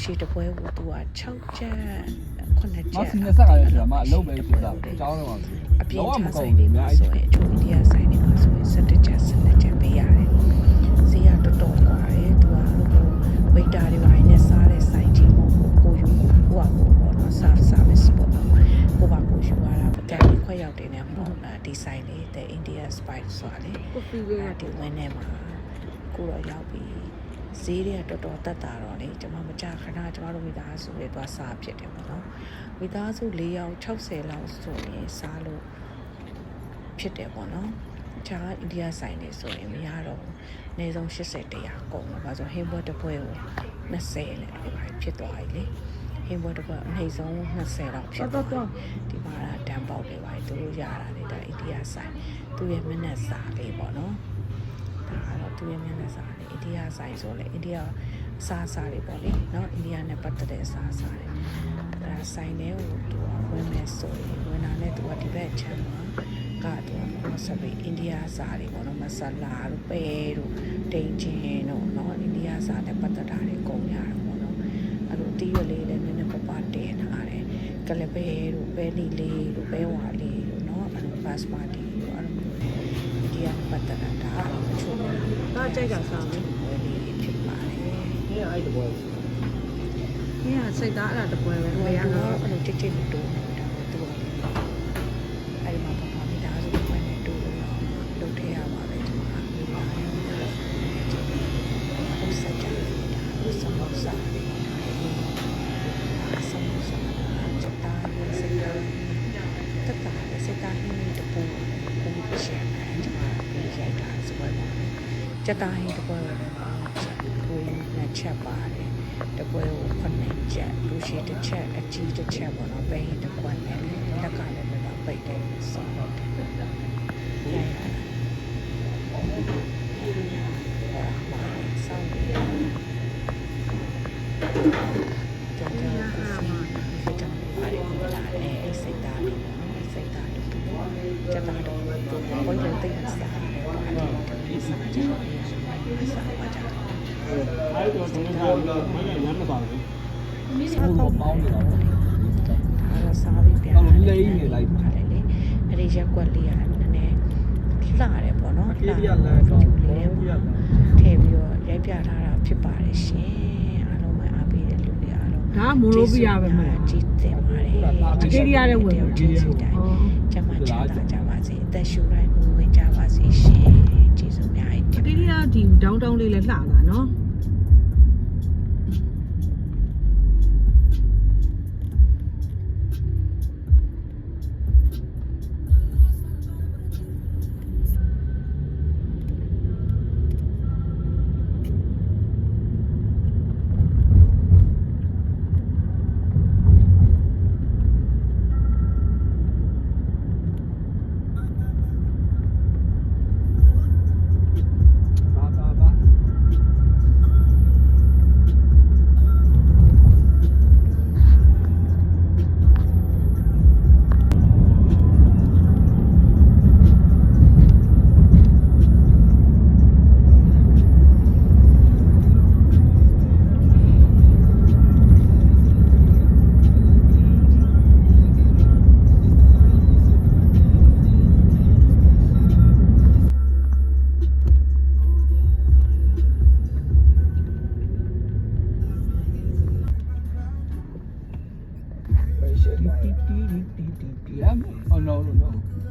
ရှိတပွဲကိုသူက6ချက်9ချက် စီနဲ့ဆက်လာရဆိုတာမှအလုပ်ပဲဆိုတာအကြောင်းတော့ အပြင်းချဆိုင်နေမှာဆိုရင်အချို့အိန္ဒိယဆိုင်နေမှာဆိုရင်17ချက်12ချက်ပေးရတယ်ဈေးကတော်တော်กว่าတယ်သူကဝိတာတွေပါနဲ့စားတဲ့ဆိုင်ကြီးမို့ကိုယူကိုကပေါ့နော် service ပေါ့နော်ကိုပါကိုယူရတာပကံခွက်ရောက်တယ်နဲ့ပေါ့ဒီဆိုင်လေးတဲ့ India Spice ဆိုတာလေဒီဝင်းထဲမှာကိုတော့ရောက်ပြီးဈေးတွေကတော်တော်တက်တာတော့လေကျွန်မမကြခဏကျွန်တော်တို့မိသားစုတွေသွားစားဖြစ်တယ်ပေါ့နော်မိသားစု4ယောက်60လောက်ဆိုရင်စားလို့ဖြစ်တယ်ပေါ့နော်ခြားအိန္ဒိယဆိုင်တွေဆိုရင်မရတော့ဘူးအနည်းဆုံး80 100ကုန်တော့ဘာလို့ဟင်းဘွက်တစ်ပွဲကို20နဲ့ဒီပိုင်းဖြစ်သွားပြီလေဟင်းဘွက်တစ်ပွဲအနည်းဆုံး20လောက်ဖြစ်သွားဒီမှာတန်ပေါက်တွေပါသူတို့ရတာလေဒါအိန္ဒိယဆိုင်သူရဲ့မျက်နှာစာလေးပေါ့နော်ဒါကတော့သူရဲ့မျက်နှာစာလေးအိန္ဒိယဆိုင်ဆိုလေအိန္ဒိယစားတွေပေါ့လေနော်အိန္ဒိယနဲ့ပတ်သက်တဲ့စားတွေဒါဆိုင်တွေကိုသူကဝင်မယ်ဆိုရင်ဝင်လာတဲ့သူကဒီဘက်ချမ်းမှာကတော့ဆက်ပြီးအိန္ဒိယစားတွေပေါ့နော်မဆလာတို့ပဲတို့တိန်ချင်းတို့နော်အိန္ဒိယစားနဲ့ပတ်သက်တာတွေကုန်ရတာပေါ့နော်အဲ့လိုတီးရလေးလည်းနည်းနည်းပပတင်ထားတယ်ကလပဲတို့ပဲလီလေးတို့ပဲဝါလေးတို့နော်အဲ့လို bus party တို့အဲ့လိုမျိုးအိန္ဒိယပတ်သက်တာဒါအချို့ဒါကြိုက်တာစားမယ်ပဲလေးဖြစ်ပါတယ်ဒီအဲ့ဒီပွဲဒီကစိတ်သားအဲ့ဒါတပွဲပဲဝယ်ရတော့အဲ့လိုတစ်တိုးနေတာသူကအဲ့ဒီမှာပပမိသားစုပွဲနဲ့တိုးလို့လုပ်ထည့်ရပါပဲဒီမှာဒီမှာဥစ္စာကြတယ်ဥစ္စာမောစားတယ်ဆောင်းစားတာစတားစတားတတရစတားဟင်းတပူကိုရှယ်တယ်ဒီမှာပြရိုက်တာစပွဲပါစတားဟင်းတပူကိုနဲ့ချက်ပါတယ်တပွဲကို9ချက်လူရှိတစ်ချက်အကြီးတစ်ချက်ပေါ့နော်ပဲတစ်ခွက်နဲ့လက်ကလည်းတော့ပိတ်တယ်ဆိုတော့ဆောင်းပြီးတော့ကြောင်ကြောင်ပါတယ်လာတယ်စိတ်သားလေးပေါ့စိတ်သားလေးစတားတော့ဘယ်လိုသိနေစားလဲဒီစားကြည့်စားပါကြအဲ့တော့ဒီကလမ်းမပါဘူးစားတော့ပေါင်းနေတာပေါ့အဲ့တော့စားပြီးပြန်လေးနေလိုက်ပါတယ်လေအဲ့ဒီရက်ကွက်လေးကနည်းနည်းလှတယ်ပေါ့နော်လှရလမ်းတော့လေးထည့်ပြီးတော့ရိုက်ပြထားတာဖြစ်ပါတယ်ရှင်အားလုံးပဲအားပေးတဲ့လူတွေအားလုံးဒါမိုရိုဗီယာပဲမလားကြည့်တင်ပါတယ်အကေရီယာနဲ့ဝင်ကြည့်တိုင်းကျမချမ်းသာကြပါစေအသက်ရှူတိုင်းဝင်ကြပါစေရှင်ကျေးဇူးများအကေရီယာဒီဒေါင်းတောင်းလေးလည်းလှတာနော်Oh no.